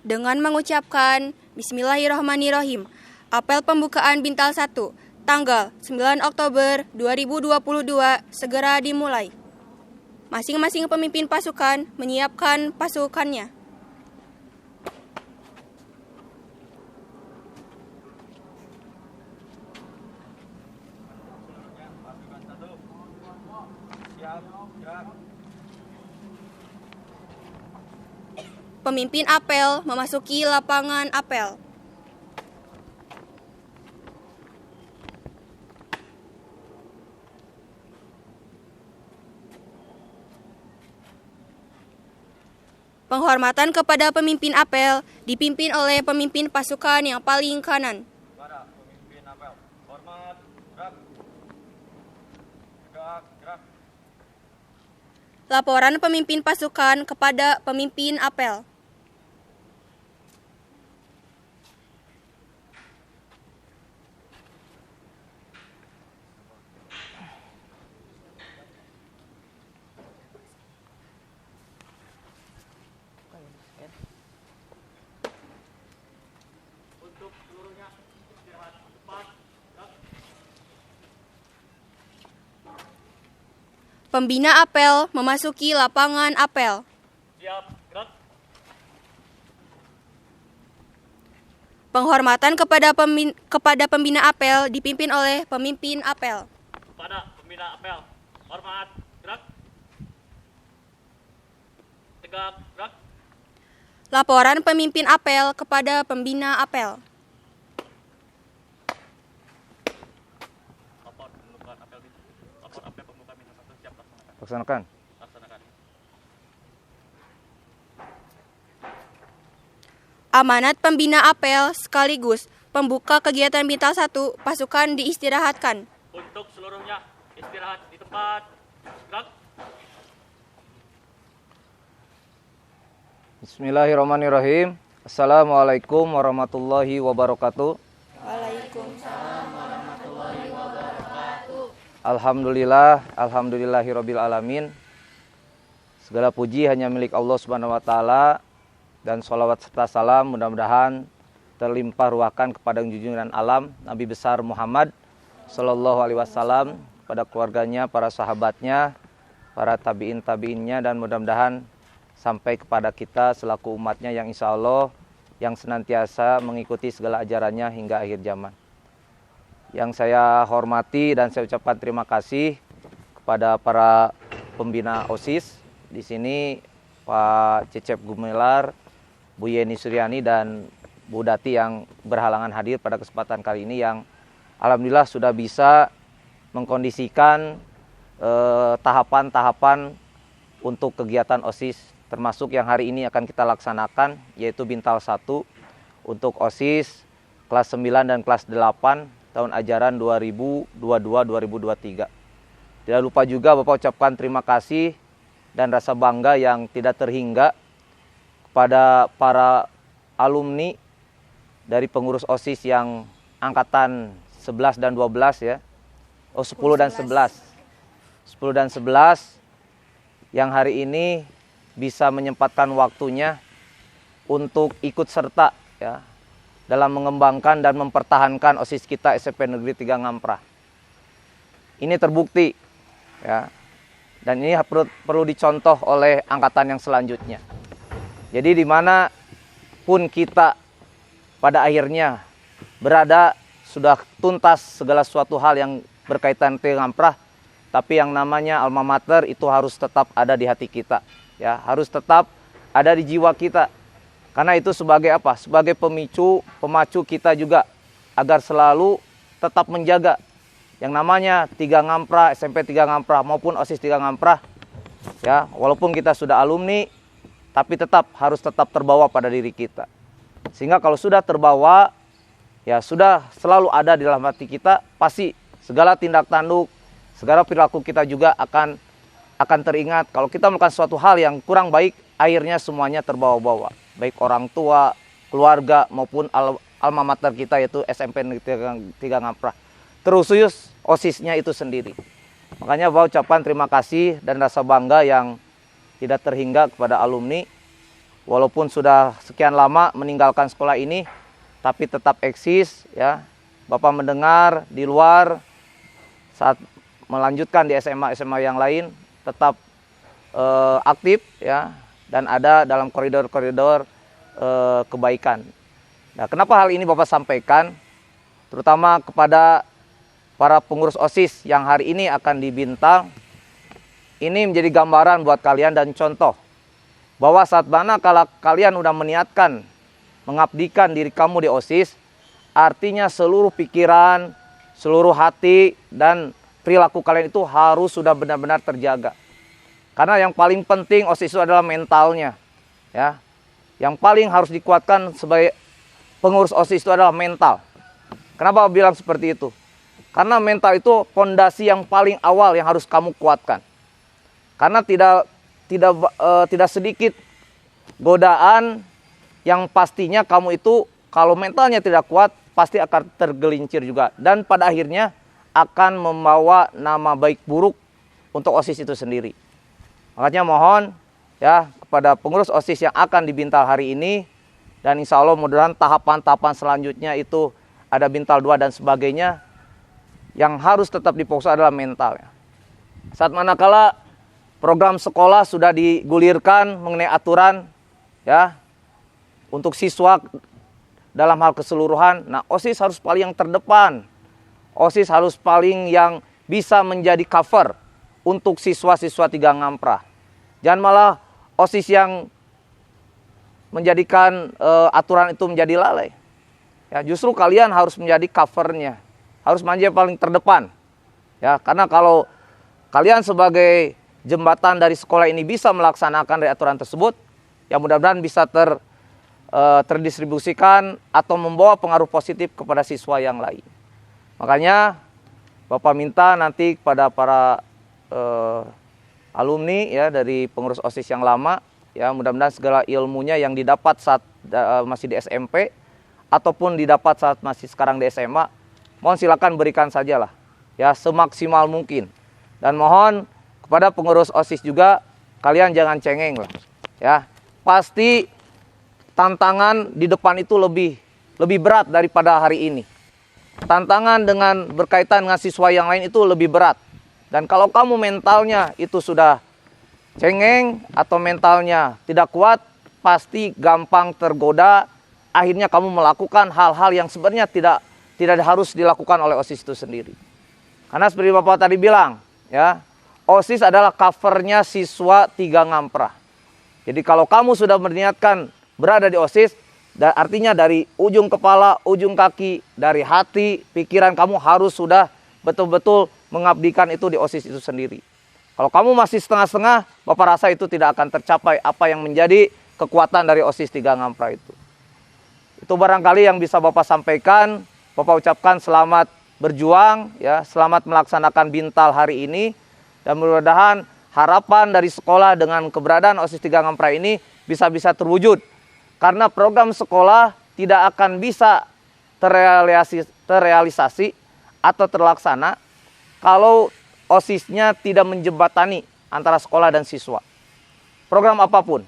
dengan mengucapkan Bismillahirrahmanirrahim. Apel pembukaan Bintal 1, tanggal 9 Oktober 2022 segera dimulai. Masing-masing pemimpin pasukan menyiapkan pasukannya. Pemimpin apel memasuki lapangan apel. Penghormatan kepada pemimpin apel dipimpin oleh pemimpin pasukan yang paling kanan. Para pemimpin apel, hormat, gerak. Gerak. Laporan pemimpin pasukan kepada pemimpin apel. Untuk seluruhnya istirahat cepat. Gerak. Pembina apel memasuki lapangan apel. Siap, gerak. Penghormatan kepada pembina apel dipimpin oleh pemimpin apel. Pada pembina apel, hormat, gerak. Tegak, gerak. Laporan pemimpin apel kepada pembina apel. Lapor pembukaan apel itu. Lapor apel pembukaan Bintal 1 siap laksanakan. Laksanakan. Laksanakan. Amanat pembina apel sekaligus pembuka kegiatan Bintal 1 pasukan diistirahatkan. Untuk seluruhnya istirahat di tempat. Gerak. Bismillahirrahmanirrahim. Assalamualaikum warahmatullahi wabarakatuh. Waalaikumsalam warahmatullahi wabarakatuh. Alhamdulillahirabbil alamin. Segala puji hanya milik Allah Subhanahu wa taala dan sholawat serta salam mudah-mudahan terlimpah ruahkan kepada junjungan alam Nabi besar Muhammad sallallahu alaihi wasallam, pada keluarganya, para sahabatnya, para tabi'innya, dan mudah-mudahan sampai kepada kita selaku umatnya yang insya Allah yang senantiasa mengikuti segala ajarannya hingga akhir zaman. Yang saya hormati dan saya ucapkan terima kasih kepada para pembina OSIS di sini, Pak Cecep Gumilar, Bu Yeni Suryani, dan Bu Dati yang berhalangan hadir pada kesempatan kali ini, yang alhamdulillah sudah bisa mengkondisikan tahapan-tahapan untuk kegiatan OSIS, termasuk yang hari ini akan kita laksanakan, yaitu Bintal 1 untuk OSIS kelas 9 dan kelas 8 tahun ajaran 2022-2023. Tidak lupa juga Bapak ucapkan terima kasih dan rasa bangga yang tidak terhingga kepada para alumni dari pengurus OSIS yang angkatan 11 dan 12 ya. 10 dan 11. 10 dan 11 yang hari ini bisa menyempatkan waktunya untuk ikut serta ya dalam mengembangkan dan mempertahankan OSIS kita SMP Negeri 3 Ngamprah. Ini terbukti ya. Dan ini perlu dicontoh oleh angkatan yang selanjutnya. Jadi dimanapun kita pada akhirnya berada, sudah tuntas segala suatu hal yang berkaitan dengan Ngamprah, tapi yang namanya alma mater itu harus tetap ada di hati kita. Ya, harus tetap ada di jiwa kita. Karena itu sebagai apa? Sebagai pemacu kita juga agar selalu tetap menjaga yang namanya 3 Ngamprah, SMP 3 Ngamprah maupun OSIS 3 Ngamprah. Ya, walaupun kita sudah alumni, tapi harus tetap terbawa pada diri kita. Sehingga kalau sudah terbawa, ya sudah selalu ada di dalam hati kita, pasti segala tindak tanduk, segala perilaku kita juga akan teringat. Kalau kita melakukan suatu hal yang kurang baik, akhirnya semuanya terbawa-bawa. Baik orang tua, keluarga, maupun alma mater kita yaitu SMP Negeri 3 Ngamprah. Terusus OSIS-nya itu sendiri. Makanya Bapak ucapkan terima kasih dan rasa bangga yang tidak terhingga kepada alumni walaupun sudah sekian lama meninggalkan sekolah ini, tapi tetap eksis ya. Bapak mendengar di luar saat melanjutkan di SMA yang lain tetap aktif ya, dan ada dalam koridor-koridor kebaikan. Nah, kenapa hal ini Bapak sampaikan? Terutama kepada para pengurus OSIS yang hari ini akan dibintang. Ini menjadi gambaran buat kalian dan contoh bahwa saat mana kalau kalian udah meniatkan mengabdikan diri kamu di OSIS, artinya seluruh pikiran, seluruh hati dan perilaku kalian itu harus sudah benar-benar terjaga. Karena yang paling penting OSIS itu adalah mentalnya, ya. Yang paling harus dikuatkan sebagai pengurus OSIS itu adalah mental. Kenapa bilang seperti itu? Karena mental itu fondasi yang paling awal yang harus kamu kuatkan. Karena tidak sedikit godaan yang pastinya kamu itu kalau mentalnya tidak kuat pasti akan tergelincir juga, dan pada akhirnya akan membawa nama baik buruk untuk OSIS itu sendiri. Makanya mohon ya kepada pengurus OSIS yang akan dibintal hari ini, dan insya Allah mudah-mudahan tahapan-tahapan selanjutnya itu ada bintal 2 dan sebagainya, yang harus tetap difokus adalah mental. Saat manakala program sekolah sudah digulirkan mengenai aturan ya untuk siswa dalam hal keseluruhan, nah OSIS harus paling yang terdepan. OSIS harus paling yang bisa menjadi cover untuk siswa-siswa Tiga Ngamprah. Jangan malah OSIS yang menjadikan aturan itu menjadi lalai. Ya, justru kalian harus menjadi covernya, harus menjadi paling terdepan. Ya, karena kalau kalian sebagai jembatan dari sekolah ini bisa melaksanakan dari aturan tersebut, ya mudah-mudahan bisa terdistribusikan atau membawa pengaruh positif kepada siswa yang lain. Makanya Bapak minta nanti kepada para alumni ya dari pengurus OSIS yang lama, ya mudah-mudahan segala ilmunya yang didapat saat masih di SMP ataupun didapat saat masih sekarang di SMA, mohon silakan berikan sajalah ya semaksimal mungkin. Dan mohon kepada pengurus OSIS juga, kalian jangan cengeng lah. Ya, pasti tantangan di depan itu lebih berat daripada hari ini. Tantangan dengan berkaitan dengan siswa yang lain itu lebih berat. Dan kalau kamu mentalnya itu sudah cengeng atau mentalnya tidak kuat, pasti gampang tergoda. Akhirnya kamu melakukan hal-hal yang sebenarnya tidak harus dilakukan oleh OSIS itu sendiri. Karena seperti Bapak tadi bilang, ya, OSIS adalah covernya siswa Tiga Ngamprah. Jadi kalau kamu sudah berniatkan berada di OSIS, artinya dari ujung kepala, ujung kaki, dari hati, pikiran kamu harus sudah betul-betul mengabdikan itu di OSIS itu sendiri. Kalau kamu masih setengah-setengah, Bapak rasa itu tidak akan tercapai apa yang menjadi kekuatan dari OSIS Tiga Ngamprah itu. Itu barangkali yang bisa Bapak sampaikan. Bapak ucapkan selamat berjuang, ya, selamat melaksanakan bintal hari ini. Dan mudah-mudahan harapan dari sekolah dengan keberadaan OSIS Tiga Ngamprah ini bisa terwujud. Karena program sekolah tidak akan bisa terrealisasi atau terlaksana kalau OSIS-nya tidak menjembatani antara sekolah dan siswa. Program apapun,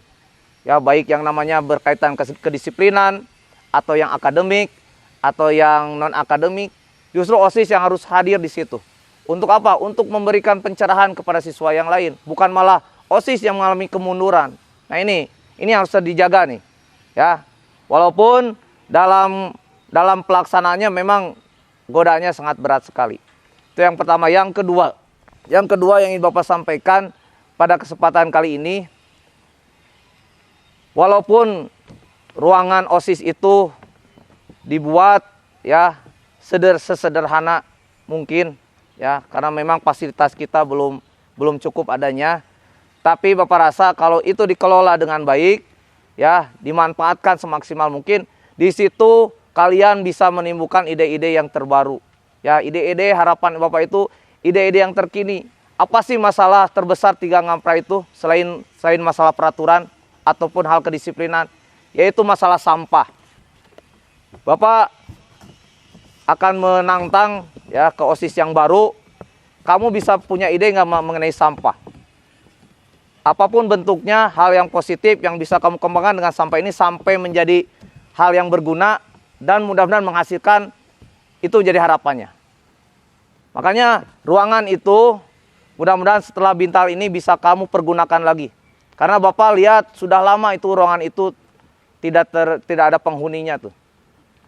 ya baik yang namanya berkaitan kedisiplinan, atau yang akademik, atau yang non-akademik, justru OSIS yang harus hadir di situ. Untuk apa? Untuk memberikan pencerahan kepada siswa yang lain. Bukan malah OSIS yang mengalami kemunduran. Nah ini harus dijaga nih. Ya, walaupun dalam pelaksanaannya memang godaannya sangat berat sekali. Itu yang pertama. Yang kedua yang ingin Bapak sampaikan pada kesempatan kali ini, walaupun ruangan OSIS itu dibuat ya sesederhana mungkin, ya karena memang fasilitas kita belum cukup adanya, tapi Bapak rasa kalau itu dikelola dengan baik, ya dimanfaatkan semaksimal mungkin, di situ kalian bisa menimbulkan ide-ide yang terbaru, ya ide-ide harapan Bapak itu ide-ide yang terkini. Apa sih masalah terbesar Tiga Ngamprah itu selain masalah peraturan ataupun hal kedisiplinan, yaitu masalah sampah. Bapak akan menantang ya ke OSIS yang baru, kamu bisa punya ide nggak mengenai sampah? apapun bentuknya, hal yang positif yang bisa kamu kembangkan dengan sampah ini sampai menjadi hal yang berguna dan mudah-mudahan menghasilkan, itu jadi harapannya. Makanya ruangan itu mudah-mudahan setelah Bintal ini bisa kamu pergunakan lagi. Karena Bapak lihat sudah lama itu ruangan itu tidak ada penghuninya tuh.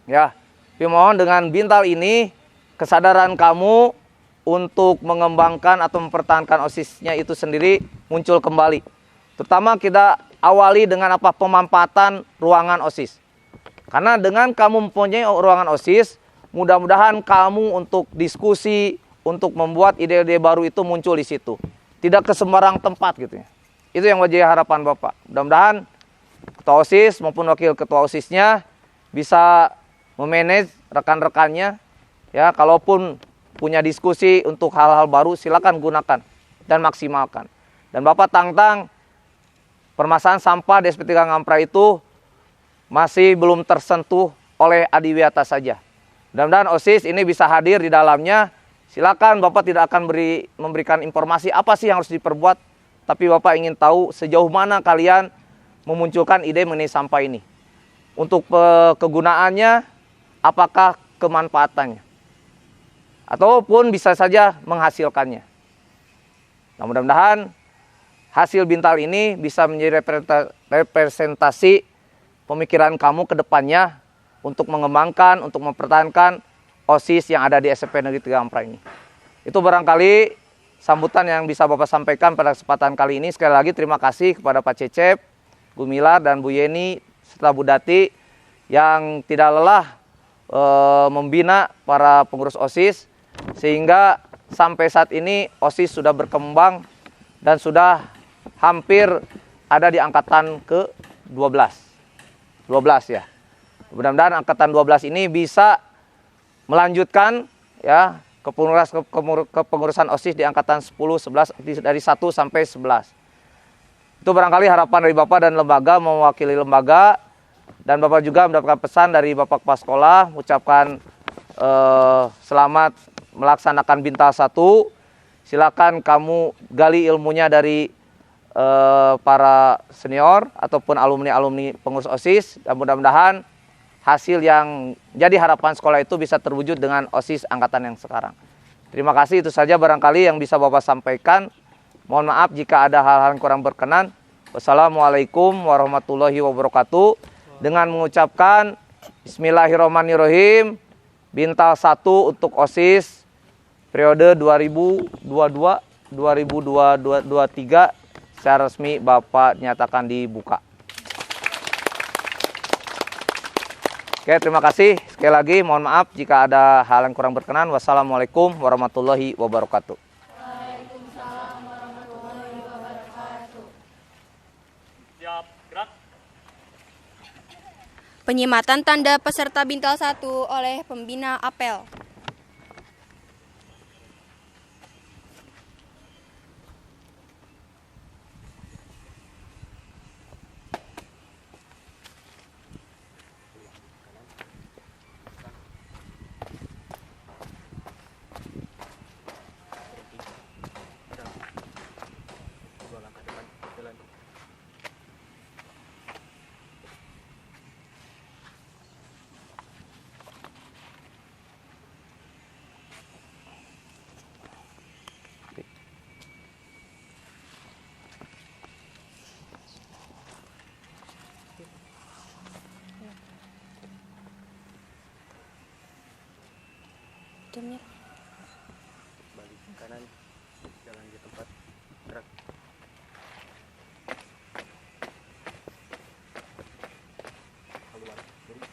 Ya, tapi mohon dengan Bintal ini kesadaran kamu untuk mengembangkan atau mempertahankan OSIS-nya itu sendiri muncul kembali. Terutama kita awali dengan apa? Pemanfaatan ruangan OSIS. Karena dengan kamu mempunyai ruangan OSIS, mudah-mudahan kamu untuk diskusi, untuk membuat ide-ide baru itu muncul di situ. Tidak ke sembarang tempat gitu ya. Itu yang menjadi harapan Bapak. Mudah-mudahan ketua OSIS maupun wakil ketua OSIS-nya bisa memanage rekan-rekannya. Ya, kalaupun punya diskusi untuk hal-hal baru, silakan gunakan dan maksimalkan. Dan Bapak tantang permasalahan sampah di SP3 Ngampra itu masih belum tersentuh oleh Adiwiyata saja. Mudah-mudahan OSIS ini bisa hadir di dalamnya. Silakan, Bapak tidak akan memberikan informasi apa sih yang harus diperbuat, tapi Bapak ingin tahu sejauh mana kalian memunculkan ide mengenai sampah ini. Untuk kegunaannya, apakah kemanfaatannya. Ataupun bisa saja menghasilkannya. Nah, mudah-mudahan hasil Bintal ini bisa menjadi representasi pemikiran kamu ke depannya untuk mengembangkan, untuk mempertahankan OSIS yang ada di SMP Negeri 3 Ngampra ini. Itu barangkali sambutan yang bisa Bapak sampaikan pada kesempatan kali ini. Sekali lagi terima kasih kepada Pak Cecep, Bu Milar, dan Bu Yeni, serta Bu Dati yang tidak lelah membina para pengurus OSIS, sehingga sampai saat ini OSIS sudah berkembang dan sudah hampir ada di angkatan ke-12. 12 ya. Mudah-mudahan angkatan 12 ini bisa melanjutkan ya kepengurusan OSIS di angkatan 10, 11 dari 1 sampai 11. Itu barangkali harapan dari Bapak dan lembaga mewakili lembaga, dan Bapak juga mendapatkan pesan dari Bapak Kepala Sekolah mengucapkan selamat melaksanakan Bintal 1. Silakan kamu gali ilmunya dari para senior ataupun alumni-alumni pengurus OSIS, dan mudah-mudahan hasil yang jadi harapan sekolah itu bisa terwujud dengan OSIS angkatan yang sekarang. Terima kasih, itu saja barangkali yang bisa Bapak sampaikan. Mohon maaf jika ada hal-hal yang kurang berkenan. Wassalamualaikum warahmatullahi wabarakatuh. Dengan mengucapkan Bismillahirrahmanirrahim, Bintal 1 untuk OSIS periode 2022-2023 secara resmi Bapak nyatakan dibuka. Oke, terima kasih. Sekali lagi mohon maaf jika ada hal yang kurang berkenan. Wassalamualaikum warahmatullahi wabarakatuh. Waalaikumsalam warahmatullahi wabarakatuh. Siap, gerak. Penyematan tanda peserta Bintal 1 oleh pembina apel. Jamnya. Balik kanan, jalan di tempat, gerak. Keluar, kiri.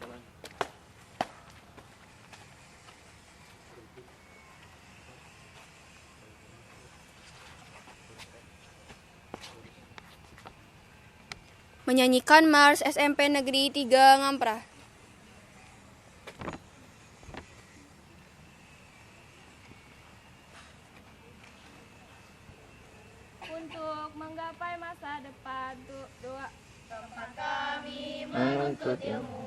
Jalan. Menyanyikan Mars SMP Negeri 3 Ngampra. Untuk menggapai masa depan, tempat kami menuntut ilmu.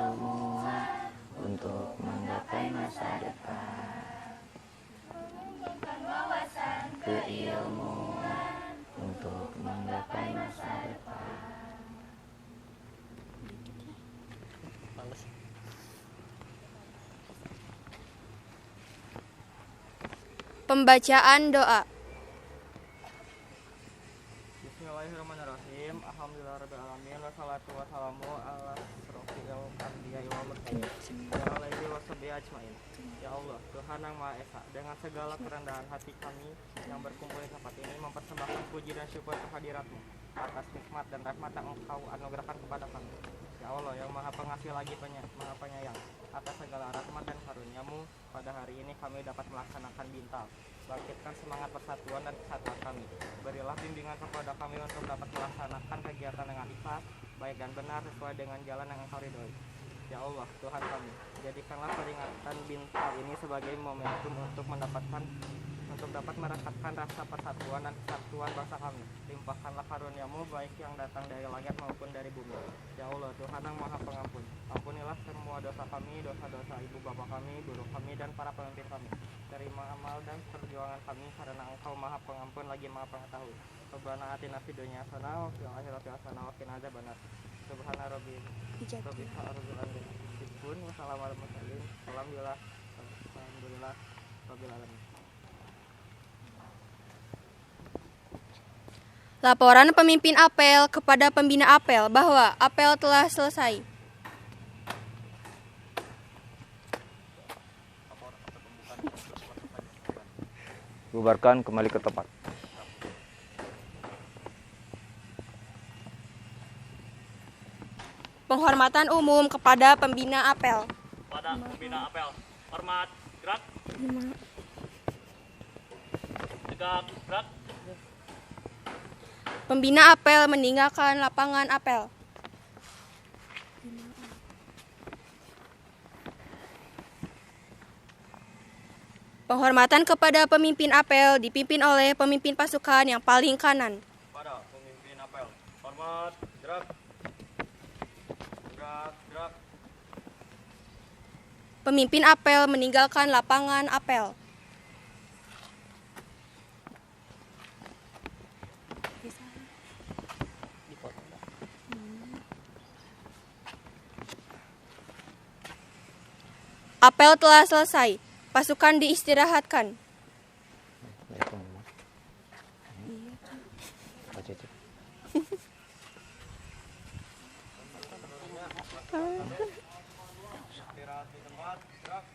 keilmuan untuk menggapai masa depan. Mengumpulkan wawasan Keilmuan untuk menggapai masa depan. Pembacaan doa. Bismillahirrahmanirrahim. Alhamdulillahirrahmanirrahim. Wassalatu wassalamu ala asrofil anbiya'i wal mursalin wa alihi washabihi ajmain. Ya Allah, Tuhan yang Maha Esa, dengan segala kerendahan hati kami yang berkumpul di tempat ini mempersembahkan puji dan syukur kehadirat-Mu atas nikmat dan rahmat yang Engkau anugerahkan kepada kami. Ya Allah, yang Maha Pengasih lagi Maha Penyayang, atas segala rahmat dan karunia-Mu pada hari ini kami dapat melaksanakan bintal. Bangkitkan semangat persatuan dan kesatuan kami. Berilah bimbingan kepada kami untuk dapat melaksanakan kegiatan dengan ikhlas, baik dan benar sesuai dengan jalan yang Engkau ridhoi. Ya Allah, Tuhan kami, jadikanlah peringatan bintal ini sebagai momentum untuk dapat merasakan rasa persatuan dan kesatuan bangsa kami. Limpahkanlah karunia-Mu baik yang datang dari langit maupun dari bumi. Ya Allah, Tuhan yang Maha Pengampun, ampunilah semua dosa kami, dosa-dosa ibu bapak kami, guru kami, dan para pemimpin kami. Terima amal dan perjuangan kami karena Engkau Maha Pengampun lagi Maha Pengetahui. Rabbana atina fid dunya hasanah wa fil akhirati hasanah wa qina adzabannar. Subhana rabbil rabbil alamin. Wassalamualaikum. Alhamdulillah rabbil alamin. Laporan pemimpin apel kepada pembina apel bahwa apel telah selesai. Bubarkan kembali ke tempat. Penghormatan umum kepada pembina apel. Pada pembina apel. Hormat, gerak. Tegak, gerak. Pembina apel meninggalkan lapangan apel. Penghormatan kepada pemimpin apel dipimpin oleh pemimpin pasukan yang paling kanan. Pada pemimpin apel. Hormat, gerak. Gerak, gerak. Pemimpin apel meninggalkan lapangan apel. Apel telah selesai. Pasukan diistirahatkan. Istirahat di tempat, gerak.